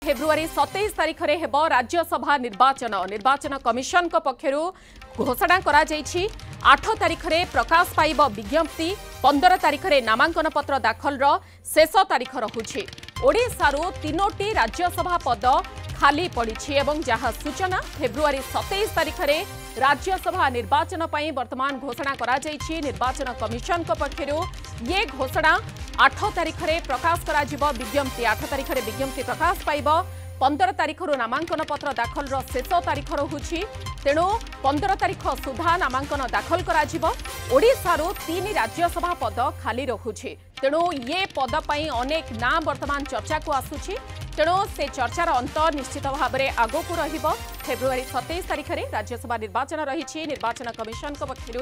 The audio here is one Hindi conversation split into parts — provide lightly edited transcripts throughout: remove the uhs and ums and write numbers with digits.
फेब्रुआरी 27 तारिख में हेब राज्यसभा निर्वाचन कमिशन पक्षर घोषणा करा 8 तारिख में प्रकाश पाइब विज्ञप्ति 15 तारिख में नामांकन पत्र दाखल शेष तारिख रहुछि। ओडिशारू 3टी राज्यसभा पद खाली पड़ी एवं जहाँ सूचना फेब्रुआरी 27 तारिख में राज्यसभा निर्वाचन पर वर्तमान घोषणा करा निर्वाचन कमिशन पक्षर ये घोषणा 8 तारिख में प्रकाश करा विज्ञप्ति 8 तारिख में विज्ञप्ति प्रकाश पाइब 15 तारिख नामांकन पत्र दाखल शेष तारिख रहुछि। तेणु 15 तारिख सुधा नामांकन दाखल करा ओडिशारू 3 राज्यसभा पद खाली रखुछि। तेणु ये पद पई अनेक नाम वर्तमान चर्चा को आसुछि। तेणु से चर्चार अंत निश्चित भाव में आगक रहिबो। फेब्रुआरी 27 तारिख में राज्यसभा निर्वाचन रही निर्वाचन कमिशन पक्षर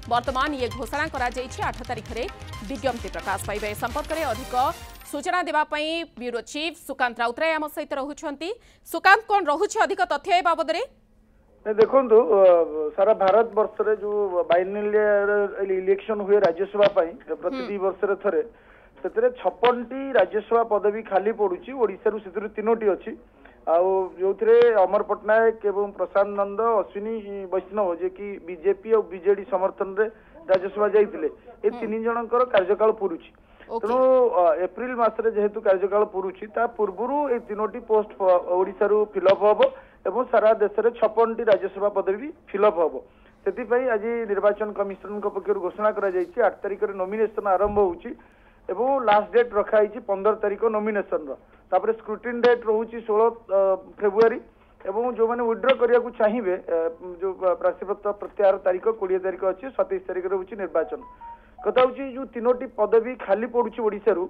वर्तमान ये घोषणा करा 8 तारिख में विज्ञप्ति प्रकाश पाइबे। ए संपर्क में अधिक सूचना देवाई ब्यूरो चीफ सुकांत राउतराय आम सहित रहुछंती। सुकांत कौन रहुछि अधिक तथ्य ए बाबद रे? देखो सारा भारत वर्ष रे जो बाइनोमियल इलेक्शन हुए राज्यसभा प्रति वर्ष थे से 56टी राज्यसभा पदवी खाली पड़ुची। ओडिशारू से 3टी अच्छी जो अमर पट्टनायक एवं प्रशांत नंद अश्विनी वैष्णव जे कि बीजेपी और बीजेडी समर्थन रे राज्यसभा जाइतिले ए 3 जनकर कार्यकाल पुरुची। तेणु एप्रिल मासरे जेहेतु कार्यकाल पुरुची ता पूर्वरु ए 3टी पोस्ट ओडिशारू फिलअप हबो एवं सारा देश में 56टी राज्यसभा पदवी फिलअप हम से आज निर्वाचन कमिशन पक्षर घोषणा करा 8 तारिख में नॉमिनेशन आरंभ होउची एवं लास्ट डेट रखाई 15 तारिख नॉमिनेशन तापर स्क्रूटिन डेट रोची 16 फेब्रुआरी एवं जो मैंने विड्रॉ करने चाहिए जो प्रार्थीपत्र प्रत्याहार तारीख 20 तारिख अच्छी 27 तारिख रोची निर्वाचन कथा हूँ जो 3टी पदवी खाली पड़ुची ओडिशारू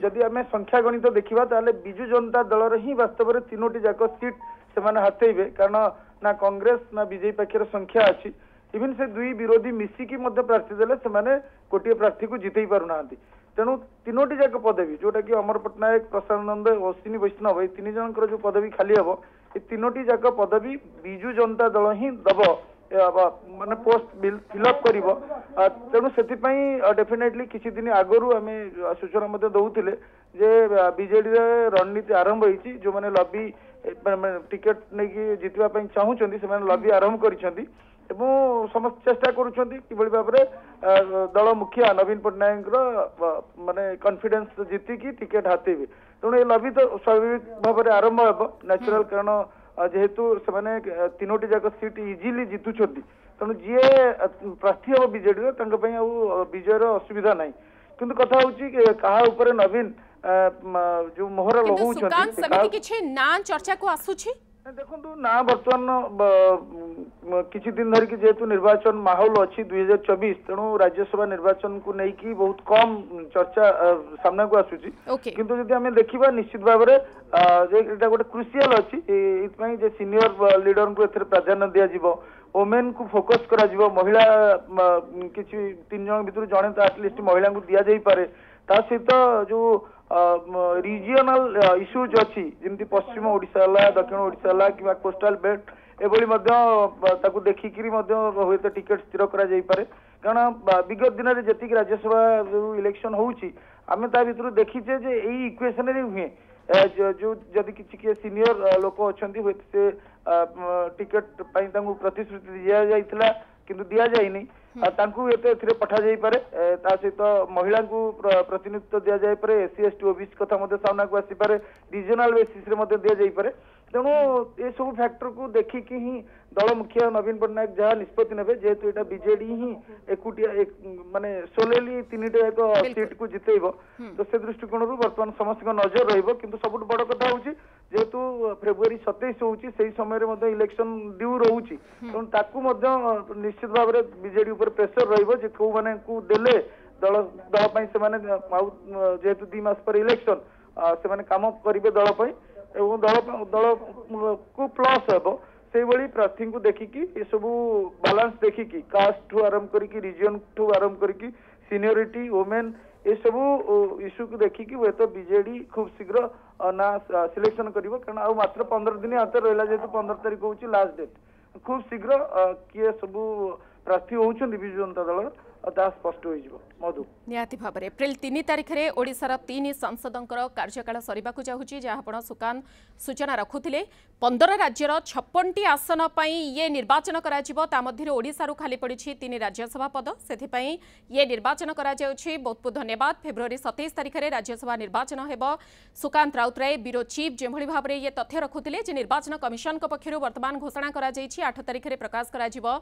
जदि आम संख्या गणित देखा ताले बिजु जनता दल ही वास्तव में 3टी जाक सीट से हतेबे कारण ना कांग्रेस ना बीजेपी पाखे संख्या अच्छी इवन से 2 विरोधी मिसिकी प्रार्थी देले से गोटे प्रार्थी को जितई पारना। तेणु 3टी जाक पदवी जोटा कि अमर पट्टनायक प्रशांत नंद अश्विनी वैष्णव ये 3 जनकर जो पदवी खाली हम ये 3टी जाक पदवी बिजु जनता दल ही दब माने पोस्ट बिल फिलअप कर। तेणु से डेफिनेटली किसी दिन आगु आम सूचना दौले जे बीजेडी रणनीति आरंभ होती जो मैंने लबी टिकेट नहीं जितवा चाहूँगी से लबी आरंभ कर समस्त चेष्टा करुँच भाव में दल मुखिया नवीन पट्टनायक माने कॉन्फिडेंस जीतिकी टिकेट हाथेबे। तेणु ये लबी तो स्वाभाविक भाव में आरंभ हो नेचुरल कारण जेहेतु से 3टी जाक सीट इजिली जितुंट तेणु जी प्रार्थी हम बीजेडी विजयर असुविधा ना किंतु कथा हूँ कहा उपर नवीन जो मोहर लगुच चर्चा को आसुछि देखो ना बर्तमान किसी दिन धरिकी जेहेतु निर्वाचन माहौल अच्छी 2024 तेणु राज्यसभा निर्वाचन को लेकिन बहुत कम चर्चा सामना को आसुची किंतु जदि आम देखा निश्चित भाव में गोटे क्रुशियल अच्छी ये सीनियर लीडर को एथे प्राधान्य दिज्व वोमेन को फोकस करा महिला किसी 3 जन भर जड़े तो आटलिस्ट महिला को दि जापे ता सहित जो रिजियनल इश्यूज अच्छी जमी पश्चिम ओडिशा दक्षिण ओडिशा कि कोस्टाल बेल्ट एभली देखिक हुए तो टिकेट स्थिर करे कारण विगत दिन में जी राज्यसभा इलेक्शन होमें ता भर देखीचे यही इक्वेशन हुए जो जदि किसी सीनियर लोक अच्छा हुए से टिकेट प्रतिश्रुति दि जाइथिला किंतु दि जाइनी पठा जापे ता सहित महिला को प्रतिनिधित्व दि जापे SC ST OBC कथा सामना को आसीपे रिजनल बेसीस दि जापे। तेणु ये सब फैक्टर को देखिकी ही दल मुखिया नवीन पट्टनायक जहाँ निष्पत्ति ने जेहेतु यहाँ बीजेडी ही एकुटिया माने सोलेली 3टा एक सीट को जितेब तो से दृष्टिकोण बर्तमान समस्त नजर रहिबो। सबुठ बड़ कथा हूँ जेहेतु फेब्रुआरी 27 होउची से समय इलेक्शन ड्यू रोची तेणु ताकू निश्चित भाव में बीजेडी उपर प्रेसर रहिबो जे को माने को देले दल जेहेतु 2 मास पर इलेक्शन से काम करेंगे दल दल को प्लस हे से प्रार्थी को देखिकी ये सब बालांस देखिकी कास्ट ठू आरंभ करी रिजन ठू आरंभ करी सीनियरिटी वोमेन ये सब इश्यू को देखिकी हुए तो बीजेडी खूब शीघ्र ना सिलेक्शन कर कारण आ मात्र 15 दिन हाथ रहा जेहेतु 15 तारिख हूँ लास्ट डेट खूब शीघ्र किए सब प्रार्थी होती विजु जनता दल ता स्पष्ट हो जिवो मधु निहाती भाव में एप्रिल 3 तारिख में ओडिशार 3 सांसदों कार्यकाल सरिबाकु जाउछि जहाँ आपण सुकान सूचना रखुथिले 15 राज्यर 56टी आसन पई ये निर्वाचन करा जिवो ता मध्यरे ओडिशारु खाली पड़ी 3 राज्यसभा पद सेथिपई ये निर्वाचन करा जाउछि। बहुत बहुत धन्यवाद। फेब्रुआरी 27 तारिख में राज्यसभा निर्वाचन हेबो। सुकांत राउतराय ब्यूरो चीफ जेभଳି भाव में ये तथ्य रखुथिले जे निर्वाचन कमिशन पक्षरु वर्तमान घोषणा करा जाइछि 8 तारिख में प्रकाश करा जिवो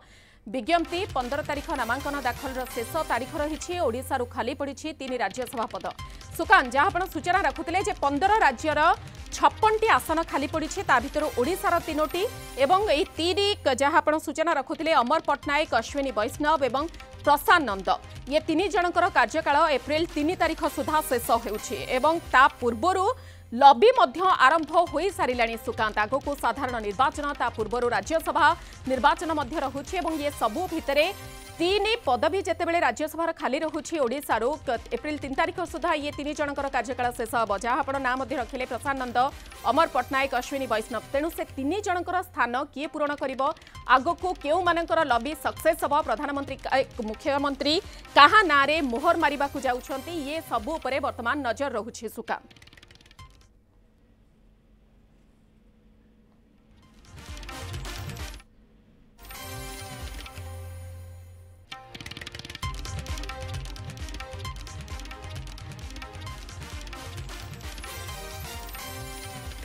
विज्ञप्ति 15 तारिख नामांकन दाखल शेष तारिख रही ओडिशा खाली पड़ी 3 राज्यसभा पद। सुकांत जहाँ आप सूचना रखुते 15 राज्यर 56टी आसन खाली पड़ी भर ओडिशार 3टी एवं यही 3 जहाँ आप सूचना रखुते अमर पट्टनायक अश्विनी वैष्णव एवं प्रशांत नंद ये 3 जनकर कार्यकाल एप्रिल 3 तारिख सुधा शेष होता पूर्व लबी आरंभ हो सारे सुकांत आग को साधारण निर्वाचन ता पूर्व राज्यसभा निर्वाचन रहुछि एवं ये सबू भितर 3 पदवी जितेबाला राज्यसभा खाली रहुछि ओडिशारू एप्रिल 3 तारिख सुधा ये 3 जनकर कार्यकाल शेष हम जहाँ आप नाम रखिले प्रशांत नंद अमर पट्टनायक अश्विनी वैष्णव तेणु से 3 जनकर स्थान किए पूरण कर आग को केउ मानकर लबी सक्सेस हम प्रधानमंत्री मुख्यमंत्री कहा ना मोहर मारिबा जाउछंती ये सबू उपरे वर्तमान नजर रहुछि। सुकांत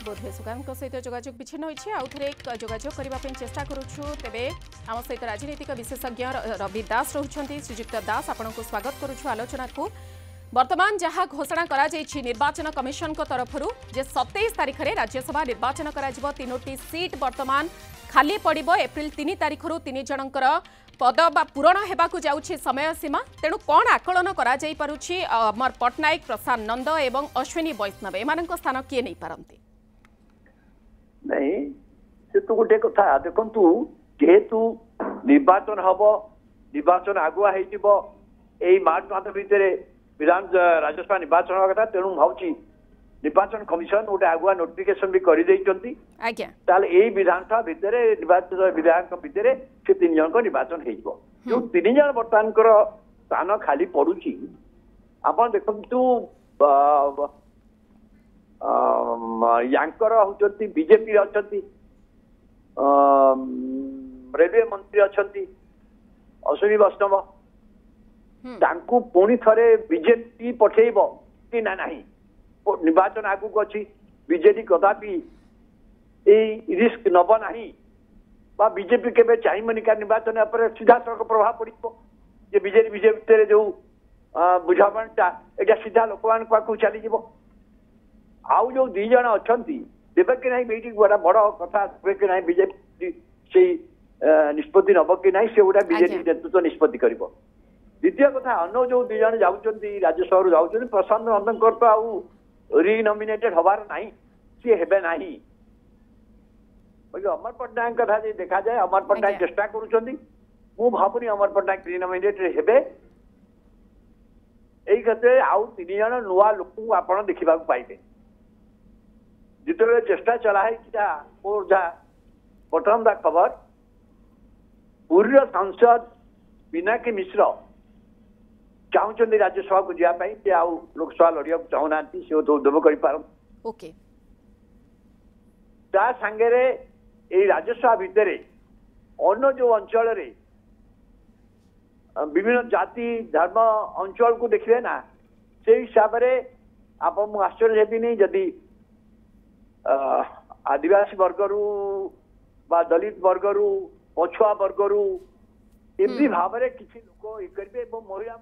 बोधे सुकांत सहित जोगाजोग विच्छिन्न होइछि आउ थरे जोगाजोग करने चेष्टा करुछु तेबे आम सहित राजनीतिक विशेषज्ञ रवि दास रहुछंती। श्रीजुक्त दास आपनको स्वागत करुछु आलोचना को। वर्तमान जहाँ घोषणा करा जाइछि निर्वाचन कमिशन को तरफरु जे 27 तारिख में राज्यसभा निर्वाचन करा जिवो 3टी सीट वर्तमान खाली पड़िबो एप्रिल 3 तारिखरु 3 जनकर पद बा पूरण हेबाकु जाउछि समय सीमा तेणु कौन आकलन करा जाई पारुछि अमर पट्टनायक प्रशांत नंद एवं अश्विनी वैष्णव एमानक स्थान किए नहीं पारंती नहीं से तो गोटे कथा देखु जेहेतु निर्वाचन हम निर्वाचन आगुआ हो मार्च मास भितर विधान राज्यसभा निर्वाचन हवा कथा तेणु भावुची निर्वाचन कमिशन गोटे आगुआ नोटिफिकेशन भी कर विधानसभा भितर निर्वाचित विधायक भितर से 3 जन निर्वाचन हो जो 3 जन बर्तमान स्थान खाली पड़ुची आप देखु यांकर होचंती बीजेपी अच्छी रेलवे मंत्री अच्छा अश्विनी वैष्णव तांकु पुणी थरे बीजेपी पठेब कि ना निर्वाचन आगु अच्छी बीजेपी कदापि रिस्क नब ना बीजेपी केबे चाहिए का निर्वाचन पर सीधा सड़क प्रभाव पड़ो जे बीजेपी जो बुझामणा एटा सीधा लोक मान पाखु चली आउ जो 2 जन अच्छा देवे कि नहीं बेटी गोटा बड़ कथा देवे कि नहीं बीजेपी से निष्पत्ति नब कि नहीं से गोटा बीजेपी नेतृत्व निष्पत्ति कर द्वितीय कथा अन्न जो 2 जन जाऊँगी राज्यसभा जाऊँगी प्रशांत नंदकर तो आउ रिनोमिनेटेड हबार ना सी हे ना अमर पट्टनायक कथा देखा जाए अमर पट्टनायक चेष्टा करुँच भावुनी अमर पट्टनायक रिनोमिनेटेड हे क्षेत्र में आउ 3 जन नुआ लोक आप देखा पाइबे जिते चेष्टा चलाई और जहाँ बटन द खबर पूर्व सांसद पिनाकी मिश्र चाहते राज्यसभा को जावाई आउ लोकसभा लड़िया चाहूना सी उद्यम कर सांगे राज्यसभा भितर अन्य जो अंचल विभिन्न जाति धर्म अंचल को देखिए ना से हिसाब से आप आश्चर्य हेबी नहीं जदि आदिवासी वर्गरू बा दलित वर्गरू पछुआ वर्गरू एमती भाव में किसी लोक ये करेंगे महिला